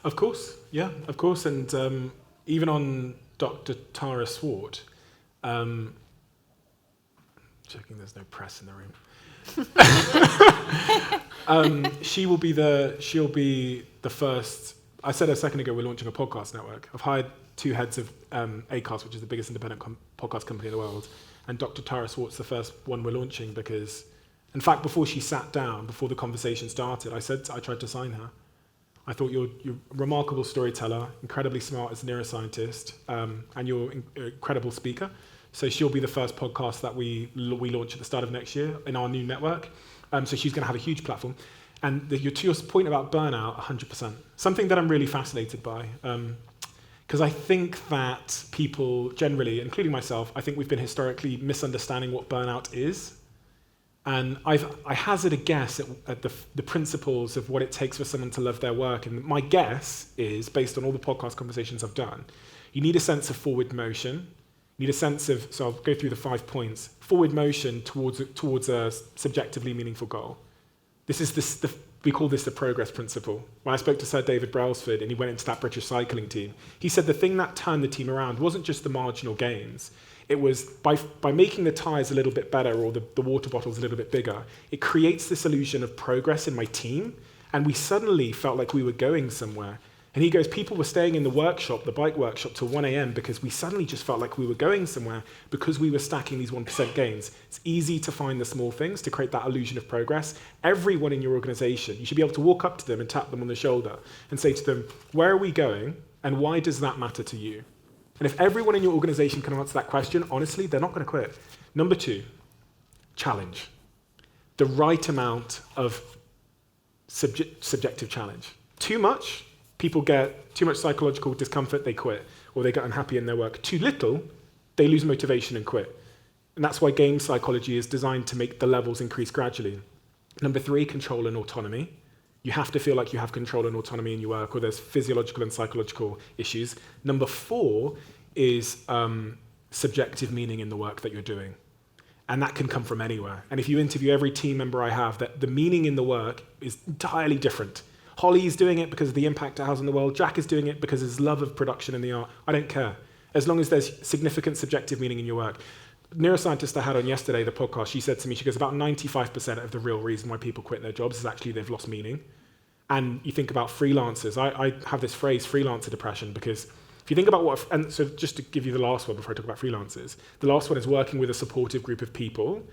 Of course, yeah, of course. And even on Dr. Tara Swart, checking there's no press in the room. She'll be the first. I said a second ago we're launching a podcast network. I've hired 2 heads of ACAST, which is the biggest independent podcast company in the world. And Dr. Tara Swart's the first one we're launching because, in fact, before she sat down, before the conversation started, I tried to sign her. I thought you're a remarkable storyteller, incredibly smart as a neuroscientist, and you're an incredible speaker. So she'll be the first podcast that we launch at the start of next year in our new network. So she's going to have a huge platform. And to your point about burnout, 100%. Something that I'm really fascinated by. Because I think that people generally, including myself, I think we've been historically misunderstanding what burnout is. And I hazard a guess at the principles of what it takes for someone to love their work. And my guess is, based on all the podcast conversations I've done, you need a sense of forward motion. You need a sense of, so I'll go through the 5 points, forward motion towards a subjectively meaningful goal. This is we call this the progress principle. When I spoke to Sir David Brailsford and he went into that British cycling team, he said the thing that turned the team around wasn't just the marginal gains. It was by making the tyres a little bit better or the water bottles a little bit bigger, it creates this illusion of progress in my team, and we suddenly felt like we were going somewhere. And he goes, people were staying in the workshop, the bike workshop, till 1 a.m. because we suddenly just felt like we were going somewhere because we were stacking these 1% gains. It's easy to find the small things to create that illusion of progress. Everyone in your organization, you should be able to walk up to them and tap them on the shoulder and say to them, where are we going and why does that matter to you? And if everyone in your organization can answer that question, honestly, they're not going to quit. Number 2, challenge. The right amount of subjective challenge. Too much, people get too much psychological discomfort, they quit, or they get unhappy in their work. Too little, they lose motivation and quit. And that's why game psychology is designed to make the levels increase gradually. Number 3, control and autonomy. You have to feel like you have control and autonomy in your work, or there's physiological and psychological issues. Number 4 is subjective meaning in the work that you're doing. And that can come from anywhere. And if you interview every team member I have, that the meaning in the work is entirely different. Holly's doing it because of the impact it has on the world. Jack is doing it because of his love of production and the art. I don't care. As long as there's significant subjective meaning in your work. Neuroscientist I had on yesterday, the podcast, she said to me, she goes, about 95% of the real reason why people quit their jobs is actually they've lost meaning. And you think about freelancers. I have this phrase, freelancer depression, because if you think about and so just to give you the last one before I talk about freelancers, the last one is working with a supportive group of people.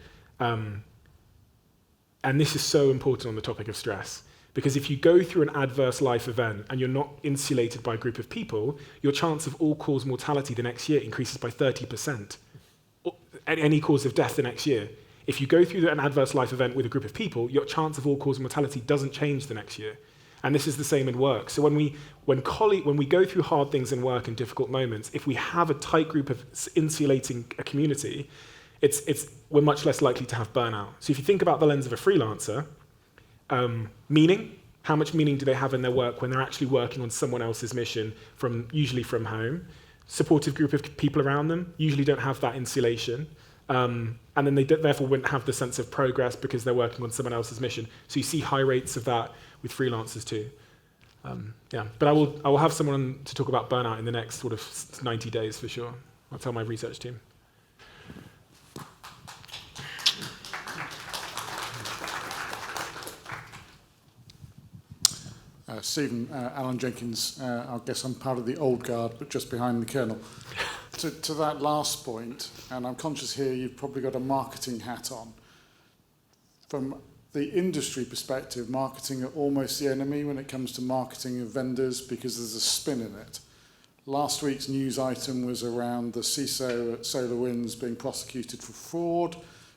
And this is so important on the topic of stress. Because if you go through an adverse life event and you're not insulated by a group of people, your chance of all-cause mortality the next year increases by 30%. Any cause of death the next year. If you go through an adverse life event with a group of people, your chance of all-cause mortality doesn't change the next year. And this is the same in work. So when we go through hard things in work and difficult moments, if we have a tight group of insulating a community, we're much less likely to have burnout. So if you think about the lens of a freelancer, meaning, how much meaning do they have in their work when they're actually working on someone else's mission, usually from home? Supportive group of people around them usually don't have that insulation. And then they therefore wouldn't have the sense of progress because they're working on someone else's mission. So you see high rates of that with freelancers too. But I will have someone to talk about burnout in the next sort of 90 days for sure. I'll tell my research team. Stephen, Alan Jenkins, I guess I'm part of the old guard, but just behind the colonel. To that last point, and I'm conscious here you've probably got a marketing hat on. From the industry perspective, marketing are almost the enemy when it comes to marketing of vendors because there's a spin in it. Last week's news item was around the CISO at SolarWinds being prosecuted for fraud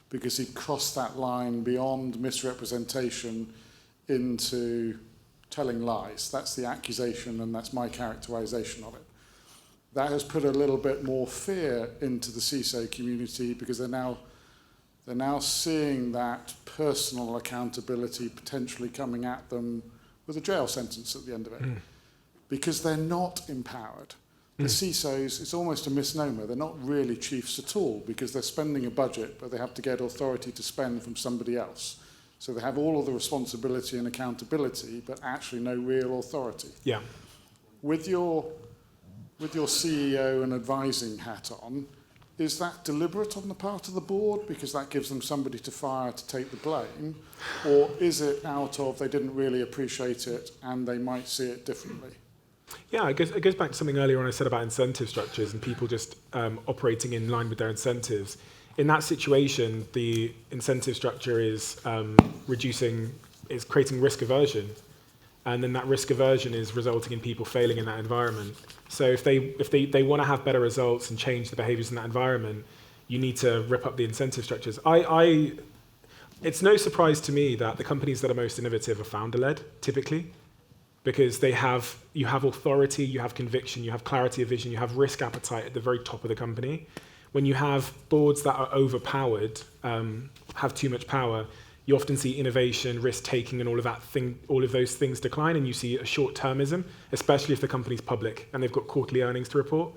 because he crossed that line beyond misrepresentation into telling lies. That's the accusation, and that's my characterization of it. That has put a little bit more fear into the CISO community because they're now seeing that personal accountability potentially coming at them with a jail sentence at the end of it. Because they're not empowered. The CISOs, it's almost a misnomer. They're not really chiefs at all because they're spending a budget, but they have to get authority to spend from somebody else. So they have all of the responsibility and accountability, but actually no real authority. Yeah. With your CEO and advising hat on, is that deliberate on the part of the board because that gives them somebody to fire to take the blame? Or is it out of they didn't really appreciate it and they might see it differently? Yeah, it goes back to something earlier on I said about incentive structures and people just operating in line with their incentives. In that situation, the incentive structure is creating risk aversion. And then that risk aversion is resulting in people failing in that environment. So if they want to have better results and change the behaviors in that environment, you need to rip up the incentive structures. It's no surprise to me that the companies that are most innovative are founder-led, typically, because you have authority, you have conviction, you have clarity of vision, you have risk appetite at the very top of the company. When you have boards that are overpowered, have too much power, you often see innovation, risk-taking, and all of those things decline, and you see a short-termism, especially if the company's public and they've got quarterly earnings to report.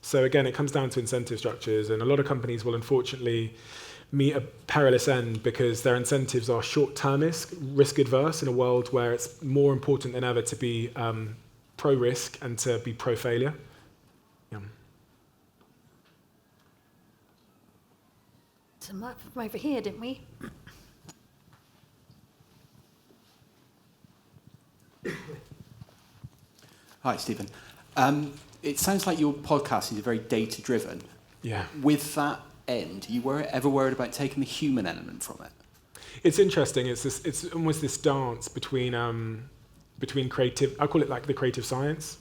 So again, it comes down to incentive structures, and a lot of companies will unfortunately meet a perilous end because their incentives are short-termist, risk-adverse in a world where it's more important than ever to be pro-risk and to be pro-failure. Yeah. So from over here, didn't we? Hi, Stephen. It sounds like your podcast is very data-driven. Yeah. With that end, you were ever worried about taking the human element from it? It's interesting. It's almost this dance between creative. I call it like the creative science,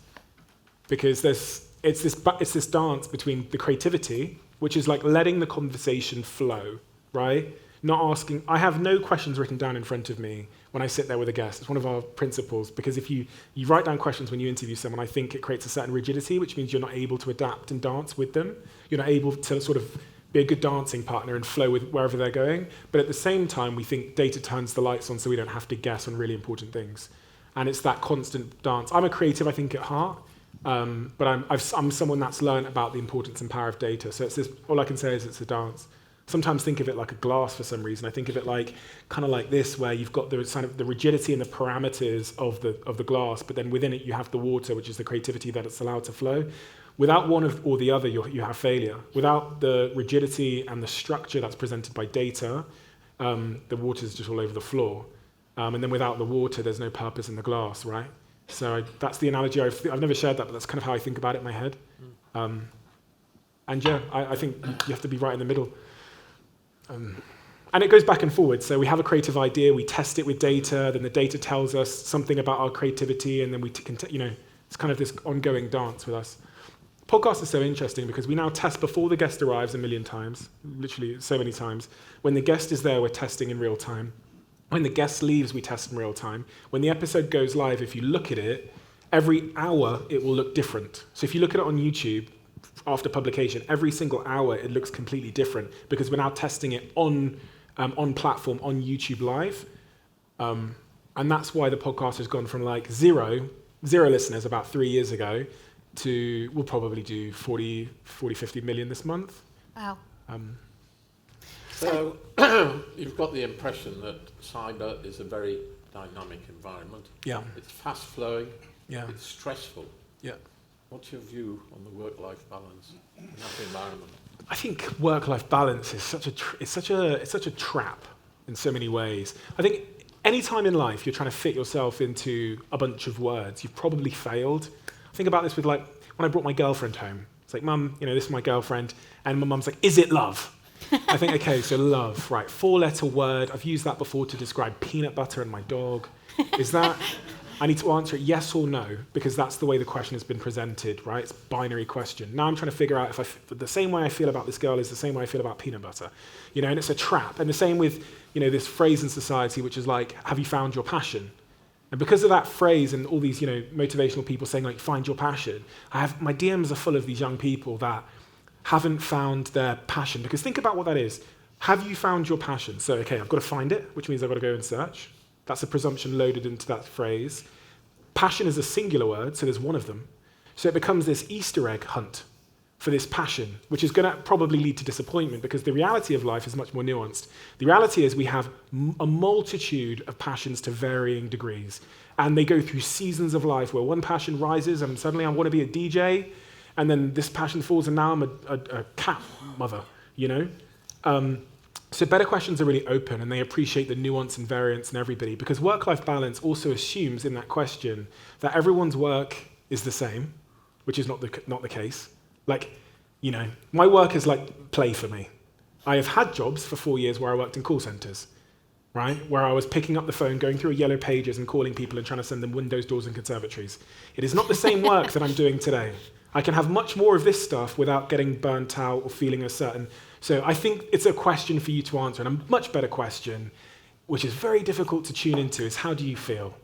because it's this dance between the creativity, which is like letting the conversation flow, right? Not asking. I have no questions written down in front of me when I sit there with a guest. It's one of our principles, because if you write down questions when you interview someone, I think it creates a certain rigidity, which means you're not able to adapt and dance with them. You're not able to sort of be a good dancing partner and flow with wherever they're going. But at the same time, we think data turns the lights on so we don't have to guess on really important things. And it's that constant dance. I'm a creative, I think, at heart, but I'm someone that's learned about the importance and power of data. So all I can say is it's a dance. Sometimes think of it like a glass for some reason. I think of it like kind of like this, where you've got the kind of the rigidity and the parameters of the glass, but then within it you have the water, which is the creativity that it's allowed to flow. Without one or the other, you have failure. Without the rigidity and the structure that's presented by data, the water's just all over the floor. And then without the water, there's no purpose in the glass, right? So that's the analogy. I've never shared that, but that's kind of how I think about it in my head. And yeah, I think you have to be right in the middle. And it goes back and forward. So we have a creative idea, we test it with data, then the data tells us something about our creativity, and then it's kind of this ongoing dance with us. Podcasts are so interesting because we now test before the guest arrives 1 million times, literally so many times. When the guest is there, we're testing in real time. When the guest leaves, we test in real time. When the episode goes live, if you look at it, every hour it will look different. So if you look at it on YouTube, after publication, every single hour it looks completely different because we're now testing it on platform, on YouTube Live. And that's why the podcast has gone from like zero listeners about 3 years ago to we'll probably do 40, 50 million this month. Wow. So you've got the impression that cyber is a very dynamic environment. Yeah. It's fast flowing. Yeah. It's stressful. Yeah. What's your view on the work-life balance in that environment? I think work-life balance is such a trap in so many ways. I think any time in life you're trying to fit yourself into a bunch of words, you've probably failed. Think about this with like when I brought my girlfriend home. It's like, Mum, this is my girlfriend, and my mum's like, is it love? I think, okay, so love, right? 4-letter word. I've used that before to describe peanut butter and my dog. Is that I need to answer it yes or no, because that's the way the question has been presented, right? It's a binary question. Now I'm trying to figure out if the same way I feel about this girl is the same way I feel about peanut butter, and it's a trap. And the same with, this phrase in society, which is like, have you found your passion? And because of that phrase and all these, motivational people saying like, find your passion, my DMs are full of these young people that haven't found their passion. Because think about what that is. Have you found your passion? So, okay, I've got to find it, which means I've got to go and search. That's a presumption loaded into that phrase. Passion is a singular word, so there's one of them. So it becomes this Easter egg hunt for this passion, which is going to probably lead to disappointment, because the reality of life is much more nuanced. The reality is we have a multitude of passions to varying degrees, and they go through seasons of life where one passion rises and suddenly I want to be a DJ, and then this passion falls and now I'm a cat mother, So better questions are really open, and they appreciate the nuance and variance in everybody, because work-life balance also assumes in that question that everyone's work is the same, which is not the case. Like, my work is like play for me. I have had jobs for 4 years where I worked in call centers, right? Where I was picking up the phone, going through yellow pages and calling people and trying to send them windows, doors, and conservatories. It is not the same work that I'm doing today. I can have much more of this stuff without getting burnt out or feeling a certain... So I think it's a question for you to answer, and a much better question, which is very difficult to tune into, is how do you feel?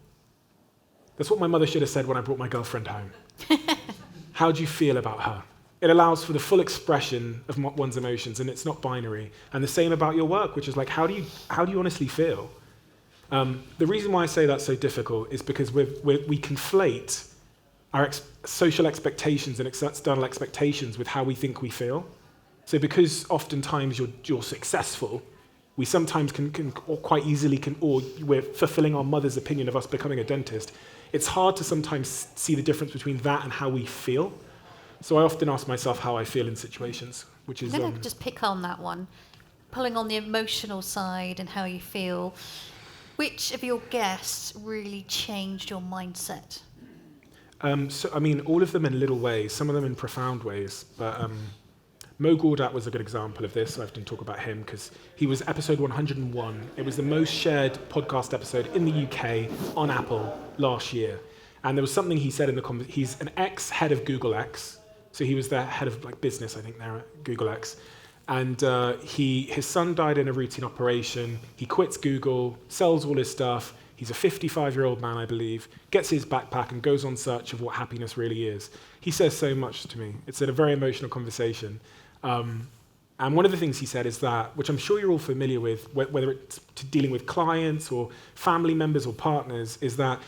That's what my mother should have said when I brought my girlfriend home. How do you feel about her? It allows for the full expression of one's emotions, and it's not binary. And the same about your work, which is like, how do you honestly feel? The reason why I say that's so difficult is because we conflate our social expectations and external expectations with how we think we feel. So because oftentimes you're successful, we sometimes can or quite easily or we're fulfilling our mother's opinion of us becoming a dentist. It's hard to sometimes see the difference between that and how we feel. So I often ask myself how I feel in situations, which is... I'm going to just pick on that one, pulling on the emotional side and how you feel. Which of your guests really changed your mindset? All of them in little ways, some of them in profound ways, but Mo Gordat was a good example of this. I often talk about him because he was episode 101. It was the most shared podcast episode in the UK on Apple last year. And there was something he said in the comments. He's an ex-head of Google X. So he was the head of business, I think, there at Google X. And his son died in a routine operation. He quits Google, sells all his stuff. He's a 55-year-old man, I believe, gets his backpack and goes on search of what happiness really is. He says so much to me. It's a very emotional conversation. And one of the things he said is that, which I'm sure you're all familiar with, whether it's dealing with clients or family members or partners, is that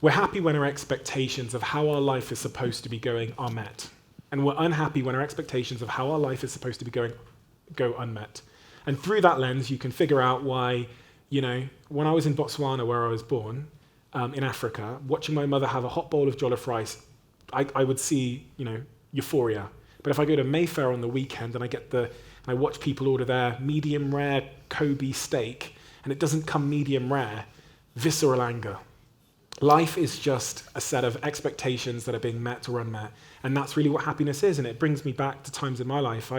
we're happy when our expectations of how our life is supposed to be going are met. And we're unhappy when our expectations of how our life is supposed to be go unmet. And through that lens, you can figure out why, when I was in Botswana, where I was born, in Africa, watching my mother have a hot bowl of jollof rice, I would see, euphoria. But if I go to Mayfair on the weekend and I watch people order their medium rare Kobe steak, and it doesn't come medium rare, visceral anger. Life is just a set of expectations that are being met or unmet. And that's really what happiness is. And it brings me back to times in my life.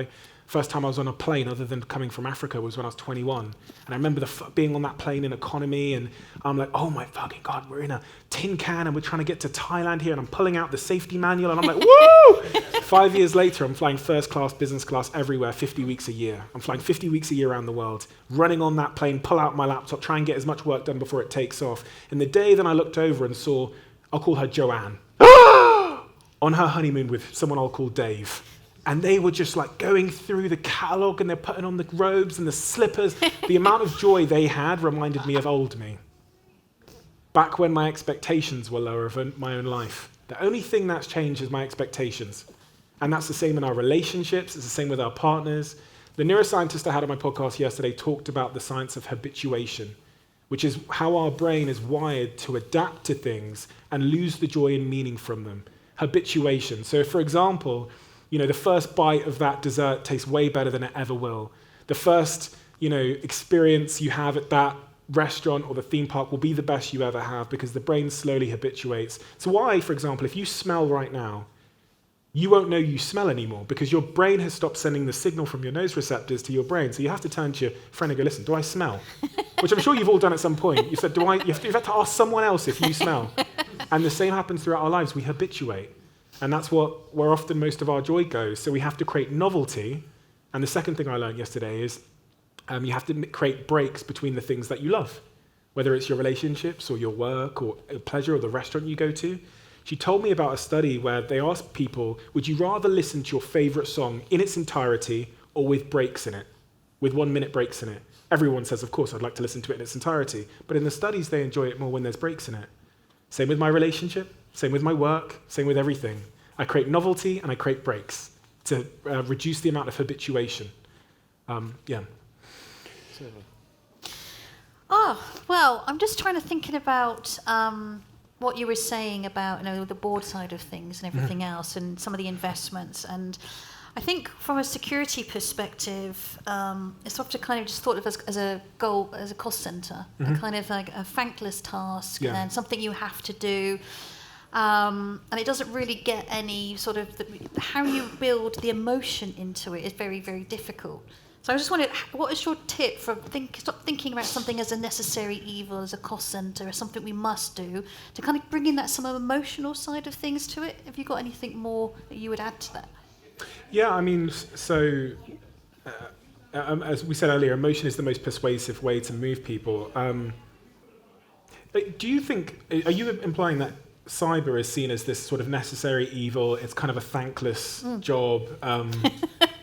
First time I was on a plane other than coming from Africa was when I was 21. And I remember being on that plane in economy, and I'm like, oh my fucking God, we're in a tin can and we're trying to get to Thailand here, and I'm pulling out the safety manual and I'm like, woo! 5 years later, I'm flying first class, business class, everywhere, 50 weeks a year. I'm flying 50 weeks a year around the world, running on that plane, pull out my laptop, try and get as much work done before it takes off. And the day then I looked over and saw, I'll call her Joanne, on her honeymoon with someone I'll call Dave. And they were just like going through the catalogue, and they're putting on the robes and the slippers. The amount of joy they had reminded me of old me. Back when my expectations were lower of my own life. The only thing that's changed is my expectations. And that's the same in our relationships. It's the same with our partners. The neuroscientist I had on my podcast yesterday talked about the science of habituation, which is how our brain is wired to adapt to things and lose the joy and meaning from them. Habituation. So, for example, the first bite of that dessert tastes way better than it ever will. The first, experience you have at that restaurant or the theme park will be the best you ever have, because the brain slowly habituates. So why, for example, if you smell right now, you won't know you smell anymore, because your brain has stopped sending the signal from your nose receptors to your brain. So you have to turn to your friend and go, listen, do I smell? Which I'm sure you've all done at some point. You said, you've had to ask someone else if you smell. And the same happens throughout our lives. We habituate. And that's where often most of our joy goes. So we have to create novelty. And the second thing I learned yesterday is you have to create breaks between the things that you love, whether it's your relationships or your work or pleasure or the restaurant you go to. She told me about a study where they asked people, would you rather listen to your favorite song in its entirety or with breaks in it, with 1 minute breaks in it? Everyone says, of course, I'd like to listen to it in its entirety. But in the studies, they enjoy it more when there's breaks in it. Same with my relationship, same with my work, same with everything. I create novelty and I create breaks to reduce the amount of habituation. Yeah. Oh, well, I'm just trying to thinking about what you were saying about the board side of things and everything else and some of the investments. And I think from a security perspective, it's often kind of just thought of as a goal, as a cost center, a kind of like a thankless task and something you have to do. And it doesn't really get any sort of, how you build the emotion into it is very, very difficult. So I just wondered, what is your tip for stop thinking about something as a necessary evil, as a cost center, as something we must do, to kind of bring in that some emotional side of things to it? Have you got anything more that you would add to that? Yeah, I mean, so as we said earlier, emotion is the most persuasive way to move people. Do you think, are you implying that cyber is seen as this sort of necessary evil? It's kind of a thankless job.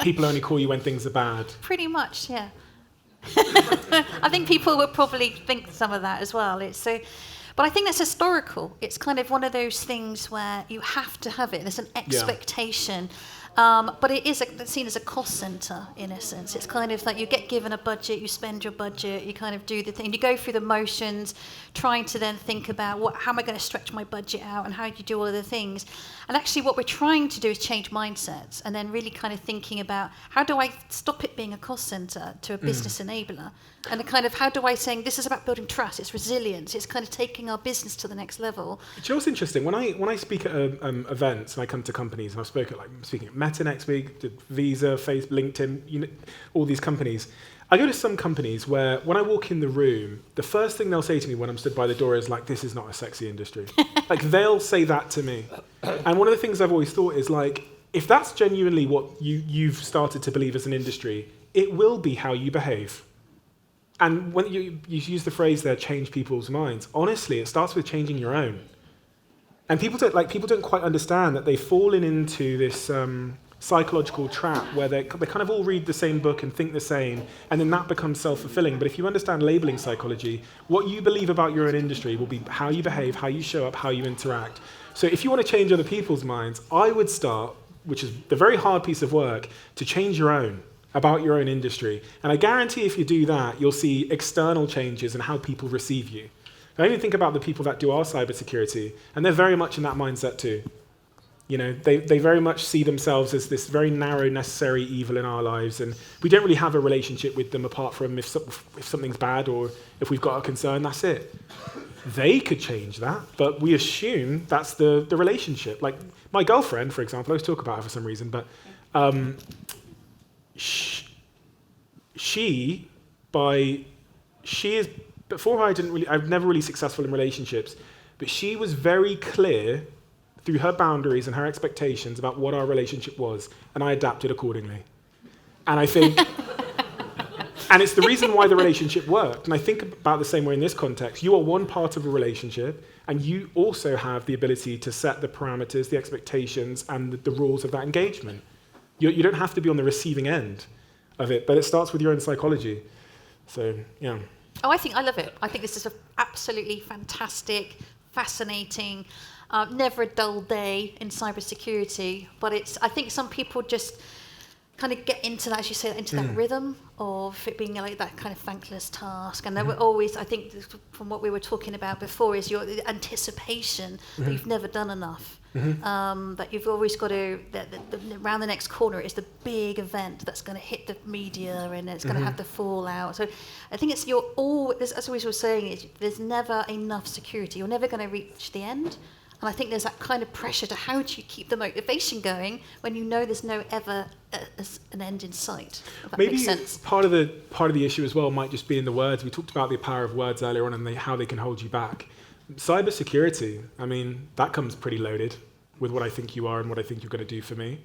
People only call you when things are bad. Pretty much, yeah. I think people would probably think some of that as well. But I think that's historical. It's kind of one of those things where you have to have it. There's an expectation. But it is seen as a cost center, in essence. It's kind of like you get given a budget, you spend your budget, you kind of do the thing, you go through the motions, trying to then think about how am I going to stretch my budget out and how do you do all of the things. And actually what we're trying to do is change mindsets and then really kind of thinking about how do I stop it being a cost center to a business enabler? And the kind of how do I saying this is about building trust, it's resilience, it's kind of taking our business to the next level. Do you know what's interesting? When I speak at events and I come to companies, and I'm speaking at Meta next week, did Visa, Facebook, LinkedIn, all these companies. I go to some companies where when I walk in the room, the first thing they'll say to me when I'm stood by the door is like, this is not a sexy industry. Like they'll say that to me. And one of the things I've always thought is like, if that's genuinely what you've started to believe as an industry, it will be how you behave. And when you use the phrase there, change people's minds, honestly, it starts with changing your own. And people don't quite understand that they've fallen into this psychological trap where they kind of all read the same book and think the same, and then that becomes self-fulfilling. But if you understand labeling psychology, what you believe about your own industry will be how you behave, how you show up, how you interact. So if you want to change other people's minds, I would start, which is the very hard piece of work, to change your own, about your own industry. And I guarantee if you do that, you'll see external changes in how people receive you. I even think about the people that do our cybersecurity, and they're very much in that mindset too. They very much see themselves as this very narrow, necessary evil in our lives, and we don't really have a relationship with them apart from if something's bad or if we've got a concern, that's it. They could change that, but we assume that's the relationship. Like my girlfriend, for example, I always talk about her for some reason, but she is, before I've never really successful in relationships, but she was very clear through her boundaries and her expectations about what our relationship was, and I adapted accordingly. And I think, and it's the reason why the relationship worked. And I think about the same way in this context. You are one part of a relationship, and you also have the ability to set the parameters, the expectations, and the rules of that engagement. You don't have to be on the receiving end of it, but it starts with your own psychology. So, yeah. Oh, I love it. I think this is an absolutely fantastic, fascinating, never a dull day in cybersecurity. But I think some people just kind of get into that, as you say, into that rhythm of it being like that kind of thankless task. And there were always, I think, from what we were talking about before, is your anticipation that you've never done enough. That you've always got to, around the next corner is the big event that's going to hit the media and it's going to have the fallout. So I think as we were saying, there's never enough security. You're never going to reach the end. And I think there's that kind of pressure to how do you keep the motivation going when you know there's no ever an end in sight. If that makes sense. Part of the issue as well might just be in the words. We talked about the power of words earlier on and how they can hold you back. Cybersecurity, I mean, that comes pretty loaded with what I think you are and what I think you're going to do for me.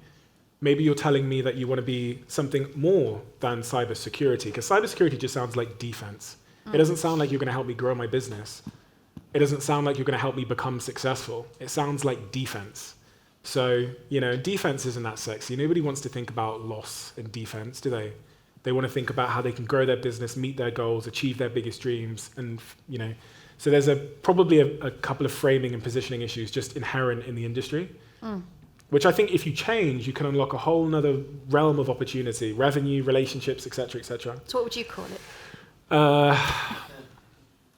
Maybe you're telling me that you want to be something more than cybersecurity, because cybersecurity just sounds like defense. It doesn't sound like you're going to help me grow my business. It doesn't sound like you're going to help me become successful. It sounds like defense. So, defense isn't that sexy. Nobody wants to think about loss in defense, do they? They want to think about how they can grow their business, meet their goals, achieve their biggest dreams, and, So there's probably a couple of framing and positioning issues just inherent in the industry, which I think if you change, you can unlock a whole nother realm of opportunity, revenue, relationships, et cetera, et cetera. So what would you call it?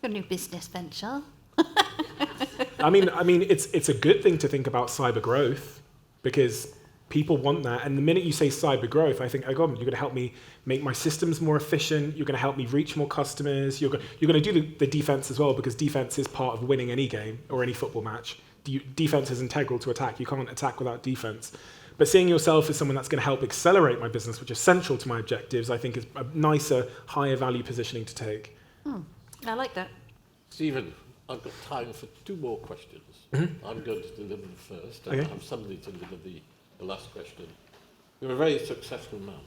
Your new business venture. I mean, it's a good thing to think about cyber growth because people want that. And the minute you say cyber growth, I think, oh God, you're going to help me make my systems more efficient. You're going to help me reach more customers. You're going to do the defense as well, because defense is part of winning any game or any football match. Defense is integral to attack. You can't attack without defense. But seeing yourself as someone that's going to help accelerate my business, which is central to my objectives, I think is a nicer, higher value positioning to take. I like that. Stephen, I've got time for 2 more questions. I'm going to deliver the first, and I have somebody to deliver the last question. You're a very successful man.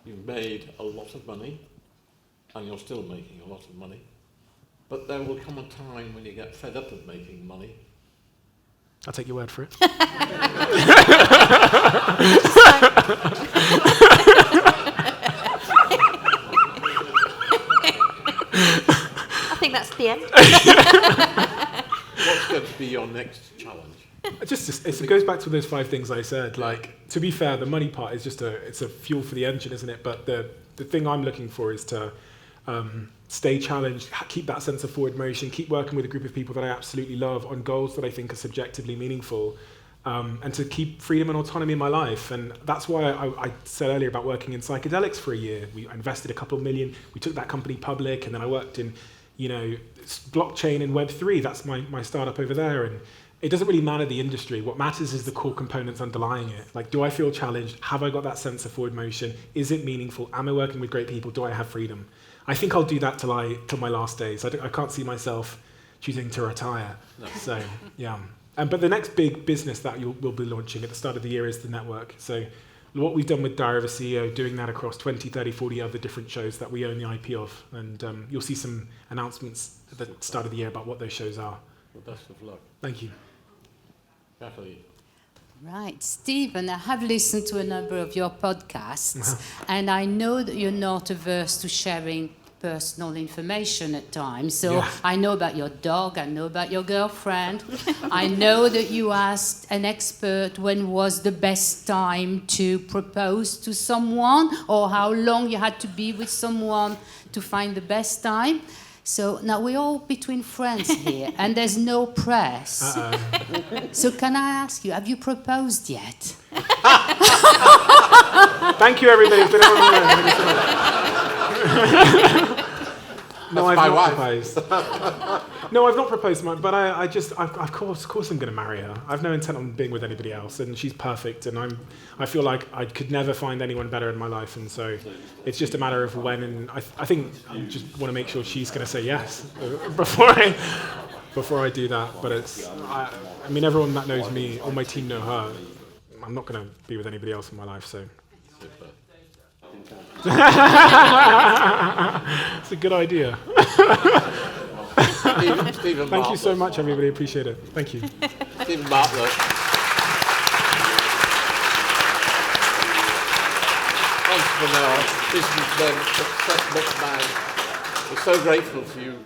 You've made a lot of money, and you're still making a lot of money. But there will come a time when you get fed up of making money. I'll take your word for it. I think that's the end. What's going to be your next challenge? It goes back to those 5 things I said. Like, to be fair, the money part is just it's a fuel for the engine, isn't it? But the thing I'm looking for is to stay challenged, keep that sense of forward motion, keep working with a group of people that I absolutely love on goals that I think are subjectively meaningful, and to keep freedom and autonomy in my life. And that's why I said earlier about working in psychedelics for a year. I invested a couple of million. We took that company public, and then I worked in, blockchain and Web3. That's my startup over there. And it doesn't really matter the industry. What matters is the core components underlying it. Like, do I feel challenged? Have I got that sense of forward motion? Is it meaningful? Am I working with great people? Do I have freedom? I think I'll do that till my last days. I can't see myself choosing to retire. No. So, yeah. But the next big business that we'll be launching at the start of the year is the network. So what we've done with Diary of a CEO, doing that across 20, 30, 40 other different shows that we own the IP of. And you'll see some announcements at the start of the year about what those shows are. Well, best of luck. Thank you. Kathleen. Right. Stephen, I have listened to a number of your podcasts, and I know that you're not averse to sharing personal information at times. So I know about your dog, I know about your girlfriend. I know that you asked an expert when was the best time to propose to someone, or how long you had to be with someone to find the best time. So now we're all between friends here, and there's no press. So can I ask you, have you proposed yet? Thank you, everybody. It's been a Thank you so much. No, I've not proposed. No, I've not proposed, but of course I'm going to marry her. I've no intent on being with anybody else, and she's perfect, and I feel like I could never find anyone better in my life, and so it's just a matter of when, and I think I just want to make sure she's going to say yes before I do that. But I mean, everyone that knows me, all my team know her. I'm not going to be with anybody else in my life, so. It's a good idea. Stephen Thank you so much, everybody. Appreciate it. Thank you. Stephen Bartlett. Entrepreneur, businessman, successful man. We're so grateful for you